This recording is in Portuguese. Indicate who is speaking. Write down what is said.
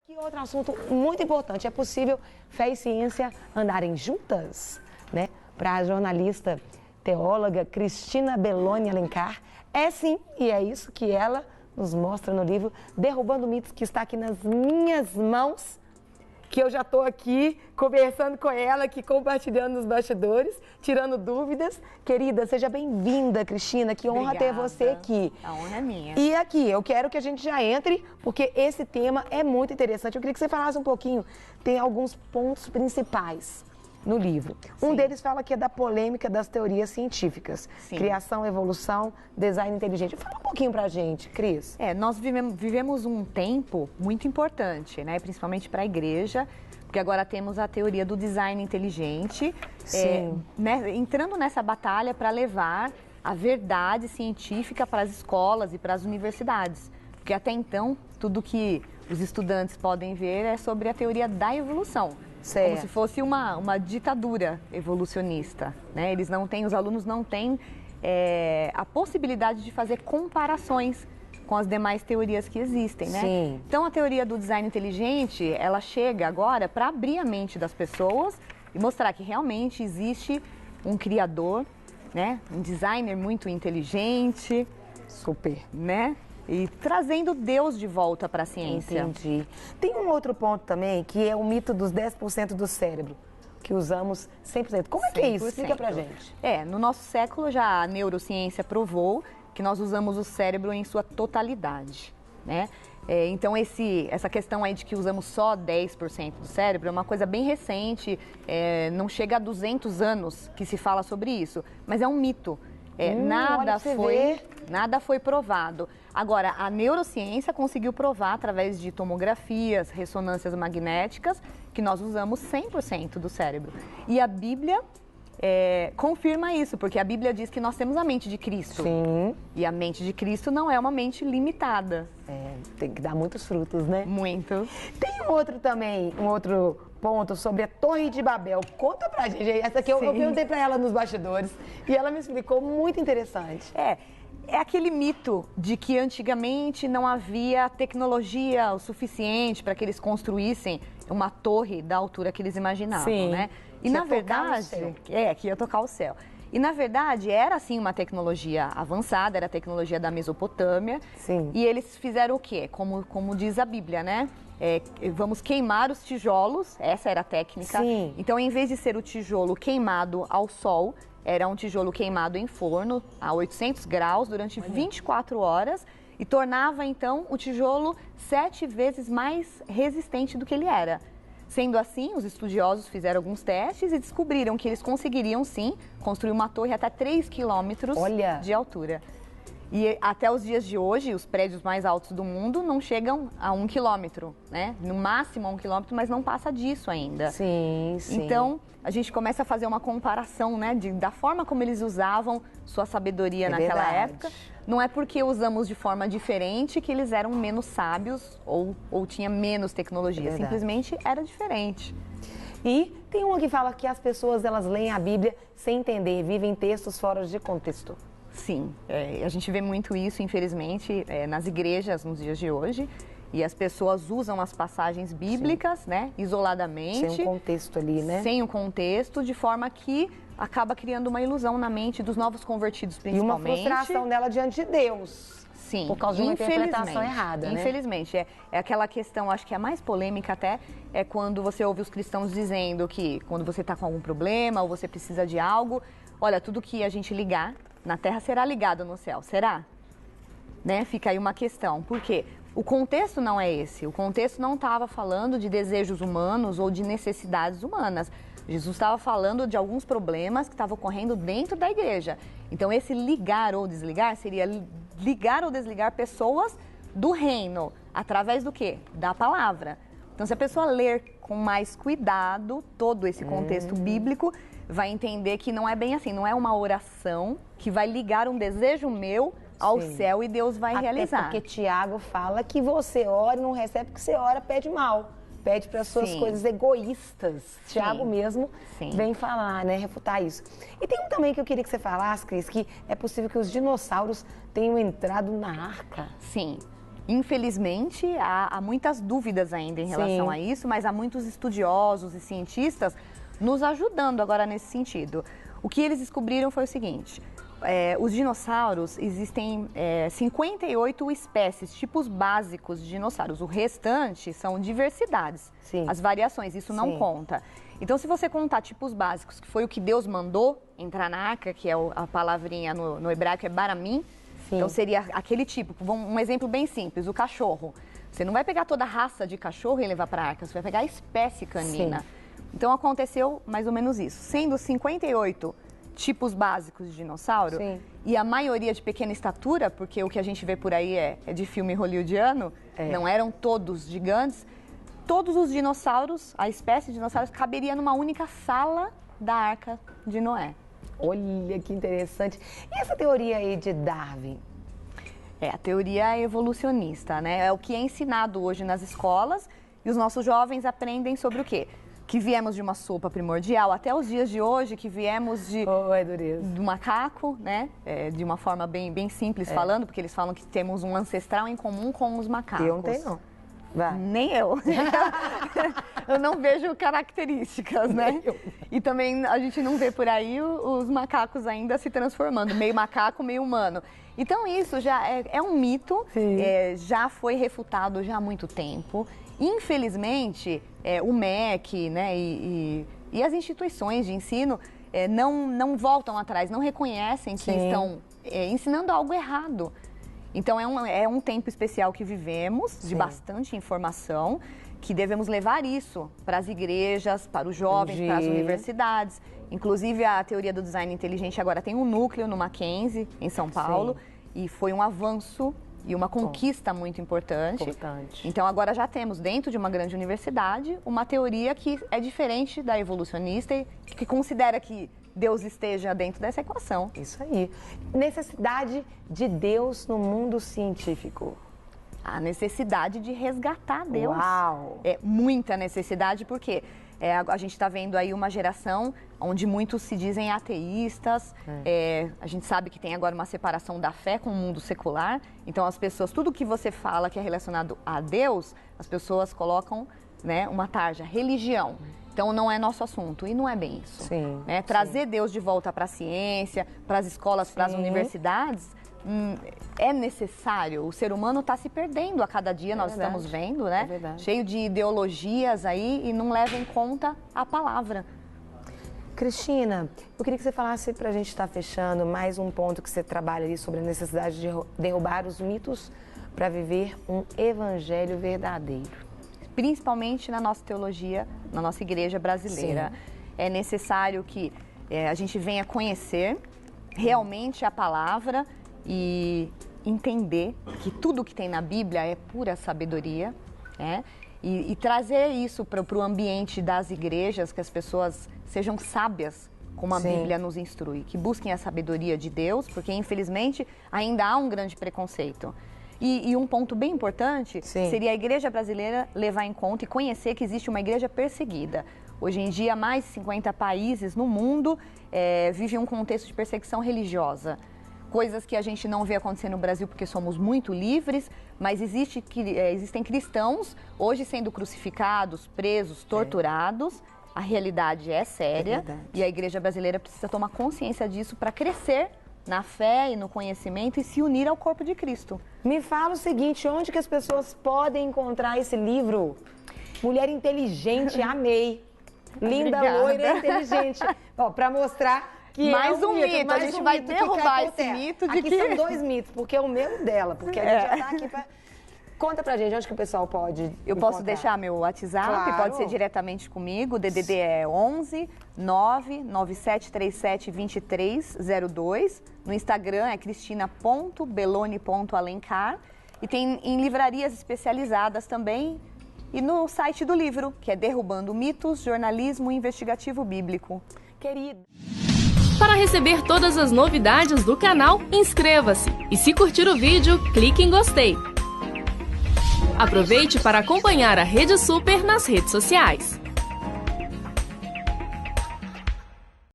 Speaker 1: Que outro assunto muito importante, é possível fé e ciência andarem juntas? Né? Para a jornalista teóloga Cristina Belloni Alencar, é sim, e é isso que ela nos mostra no livro Derrubando Mitos, que está aqui nas minhas mãos, que eu já estou aqui conversando com ela, aqui compartilhando nos bastidores, tirando dúvidas. Querida, seja bem-vinda, Cristina, que honra ter você aqui.
Speaker 2: A honra é minha.
Speaker 1: E aqui, eu quero que a gente já entre, porque esse tema é muito interessante. Eu queria que você falasse um pouquinho, tem alguns pontos principais no livro. Um deles fala que é da polêmica das teorias científicas. Sim. Criação, evolução, design inteligente. Fala um pouquinho pra gente, Cris.
Speaker 2: Nós vivemos um tempo muito importante, né? Principalmente para a igreja, porque agora temos a teoria do design inteligente, né? Entrando nessa batalha para levar a verdade científica para as escolas e para as universidades. Porque até então, tudo que os estudantes podem ver é sobre a teoria da evolução. Certo. Como se fosse uma ditadura evolucionista, né? Os alunos não têm a possibilidade de fazer comparações com as demais teorias que existem, né? Sim. Então a teoria do design inteligente, ela chega agora para abrir a mente das pessoas e mostrar que realmente existe um criador, né? Um designer muito inteligente.
Speaker 1: Super.
Speaker 2: Né? E trazendo Deus de volta para a ciência.
Speaker 1: Entendi. Tem um outro ponto também, que é o mito dos 10% do cérebro, que usamos 100%. Como é que é isso? Explica pra gente.
Speaker 2: No nosso século já a neurociência provou que nós usamos o cérebro em sua totalidade, né? Então essa questão aí de que usamos só 10% do cérebro é uma coisa bem recente, não chega a 200 anos que se fala sobre isso, mas é um mito. Nada foi provado. Agora, a neurociência conseguiu provar através de tomografias, ressonâncias magnéticas, que nós usamos 100% do cérebro. E a Bíblia confirma isso, porque a Bíblia diz que nós temos a mente de Cristo.
Speaker 1: Sim.
Speaker 2: E a mente de Cristo não é uma mente limitada.
Speaker 1: Tem que dar muitos frutos, né?
Speaker 2: Muito.
Speaker 1: Tem um outro ponto sobre a Torre de Babel. Conta pra gente. Essa aqui eu perguntei pra ela nos bastidores e ela me explicou, muito interessante.
Speaker 2: É aquele mito de que antigamente não havia tecnologia o suficiente para que eles construíssem uma torre da altura que eles imaginavam, né? E na verdade, que ia tocar o céu. E na verdade era assim uma tecnologia avançada, era a tecnologia da Mesopotâmia.
Speaker 1: Sim.
Speaker 2: E eles fizeram o quê? Como diz a Bíblia, né? Vamos queimar os tijolos, essa era a técnica.
Speaker 1: Sim.
Speaker 2: Então, em vez de ser o tijolo queimado ao sol, era um tijolo queimado em forno a 800 graus durante 24 horas e tornava, então, o tijolo 7 vezes mais resistente do que ele era. Sendo assim, os estudiosos fizeram alguns testes e descobriram que eles conseguiriam, sim, construir uma torre até 3 quilômetros de altura. E até os dias de hoje, os prédios mais altos do mundo não chegam a 1 quilômetro, né? No máximo a 1 quilômetro, mas não passa disso ainda.
Speaker 1: Sim.
Speaker 2: Então, a gente começa a fazer uma comparação, né? Da forma como eles usavam sua sabedoria naquela época. Não é porque usamos de forma diferente que eles eram menos sábios ou tinha menos tecnologia. Simplesmente era diferente.
Speaker 1: E tem uma que fala que as pessoas, elas leem a Bíblia sem entender, vivem textos fora de contexto.
Speaker 2: Sim, a gente vê muito isso, infelizmente, nas igrejas nos dias de hoje. E as pessoas usam as passagens bíblicas, né, isoladamente.
Speaker 1: Sem um contexto ali, né?
Speaker 2: Sem um contexto, de forma que acaba criando uma ilusão na mente dos novos convertidos, principalmente.
Speaker 1: E uma frustração dela diante de Deus.
Speaker 2: Sim,
Speaker 1: por causa de uma interpretação errada, né?
Speaker 2: Infelizmente, é aquela questão, acho que a mais polêmica até, é quando você ouve os cristãos dizendo que quando você está com algum problema ou você precisa de algo, olha, tudo que a gente ligar na terra será ligado no céu, será? Né? Fica aí uma questão, por quê? O contexto não é esse, o contexto não estava falando de desejos humanos ou de necessidades humanas. Jesus estava falando de alguns problemas que estavam ocorrendo dentro da igreja. Então esse ligar ou desligar seria ligar ou desligar pessoas do reino, através do quê? Da palavra. Então se a pessoa ler com mais cuidado todo esse contexto bíblico, vai entender que não é bem assim, não é uma oração que vai ligar um desejo meu ao céu e Deus vai realizar.
Speaker 1: Porque Tiago fala que você ora e não recebe porque você ora, pede mal. Pede para as suas coisas egoístas. Tiago mesmo vem falar, né, refutar isso. E tem um também que eu queria que você falasse, Cris, que é possível que os dinossauros tenham entrado na arca.
Speaker 2: Sim. Infelizmente, há muitas dúvidas ainda em relação a isso, mas há muitos estudiosos e cientistas nos ajudando agora nesse sentido. O que eles descobriram foi o seguinte: os dinossauros, existem 58 espécies, tipos básicos de dinossauros. O restante são diversidades, as variações, isso não conta. Então, se você contar tipos básicos, que foi o que Deus mandou entrar na arca, que é a palavrinha no hebraico é baramim, então seria aquele tipo. Um exemplo bem simples, o cachorro. Você não vai pegar toda a raça de cachorro e levar para a arca, você vai pegar a espécie canina. Então, aconteceu mais ou menos isso. Sendo 58 tipos básicos de dinossauro, e a maioria de pequena estatura, porque o que a gente vê por aí é de filme hollywoodiano, não eram todos gigantes, todos os dinossauros, a espécie de dinossauros, caberia numa única sala da Arca de Noé.
Speaker 1: Olha que interessante. E essa teoria aí de Darwin?
Speaker 2: A teoria evolucionista, né? É o que é ensinado hoje nas escolas e os nossos jovens aprendem sobre o quê? Que viemos de uma sopa primordial, até os dias de hoje, que viemos do macaco, né? De uma forma bem simples falando, porque eles falam que temos um ancestral em comum com os macacos.
Speaker 1: Eu não tenho, não. Vai.
Speaker 2: Nem eu. Eu não vejo características, né? E também a gente não vê por aí os macacos ainda se transformando, meio macaco, meio humano. Então isso já é um mito, já foi refutado já há muito tempo. Infelizmente, o MEC, né, e as instituições de ensino não voltam atrás, não reconhecem que estão ensinando algo errado. Então, é um tempo especial que vivemos, de bastante informação, que devemos levar isso para as igrejas, para os jovens, para as universidades. Inclusive, a teoria do design inteligente agora tem um núcleo no Mackenzie, em São Paulo, e foi um avanço e uma conquista muito importante. Então, agora já temos, dentro de uma grande universidade, uma teoria que é diferente da evolucionista e que considera que Deus esteja dentro dessa equação.
Speaker 1: Isso aí. Necessidade de Deus no mundo científico.
Speaker 2: A necessidade de resgatar Deus.
Speaker 1: Uau!
Speaker 2: Muita necessidade, porque a gente está vendo aí uma geração onde muitos se dizem ateístas. A gente sabe que tem agora uma separação da fé com o mundo secular. Então, as pessoas, tudo que você fala que é relacionado a Deus, as pessoas colocam, né, uma tarja, religião. Então, não é nosso assunto, e não é bem isso. Né? Trazer Deus de volta para a ciência, para as escolas, para as universidades, é necessário. O ser humano está se perdendo a cada dia, nós estamos vendo, né? Cheio de ideologias aí e não leva em conta a palavra.
Speaker 1: Cristina, eu queria que você falasse, para a gente estar fechando, mais um ponto que você trabalha ali sobre a necessidade de derrubar os mitos para viver um evangelho verdadeiro.
Speaker 2: Principalmente na nossa teologia, na nossa igreja brasileira. É necessário que a gente venha conhecer realmente a palavra e entender que tudo que tem na Bíblia é pura sabedoria, né? E trazer isso para o ambiente das igrejas, que as pessoas sejam sábias, como a Bíblia nos instrui, que busquem a sabedoria de Deus, porque infelizmente ainda há um grande preconceito. E um ponto bem importante seria a igreja brasileira levar em conta e conhecer que existe uma igreja perseguida. Hoje em dia, mais de 50 países no mundo vivem um contexto de perseguição religiosa. Coisas que a gente não vê acontecer no Brasil porque somos muito livres, mas existem cristãos hoje sendo crucificados, presos, torturados. A realidade é séria e a igreja brasileira precisa tomar consciência disso para crescer na fé e no conhecimento e se unir ao corpo de Cristo.
Speaker 1: Me fala o seguinte, onde que as pessoas podem encontrar esse livro? Mulher inteligente, amei. Linda, loira, inteligente. Para mostrar que
Speaker 2: mais um mito, a gente vai derrubar esse mito de
Speaker 1: aqui são dois mitos, porque é o meu e dela, porque a gente já tá aqui para... Conta pra gente, onde que o pessoal pode
Speaker 2: Eu posso deixar meu WhatsApp, pode ser diretamente comigo, o DDD é 11 99737 2302. No Instagram é cristina.belone.alencar. E tem em livrarias especializadas também. E no site do livro, que é Derrubando Mitos, Jornalismo Investigativo Bíblico.
Speaker 1: Querido.
Speaker 3: Para receber todas as novidades do canal, inscreva-se. E se curtir o vídeo, clique em gostei. Aproveite para acompanhar a Rede Super nas redes sociais.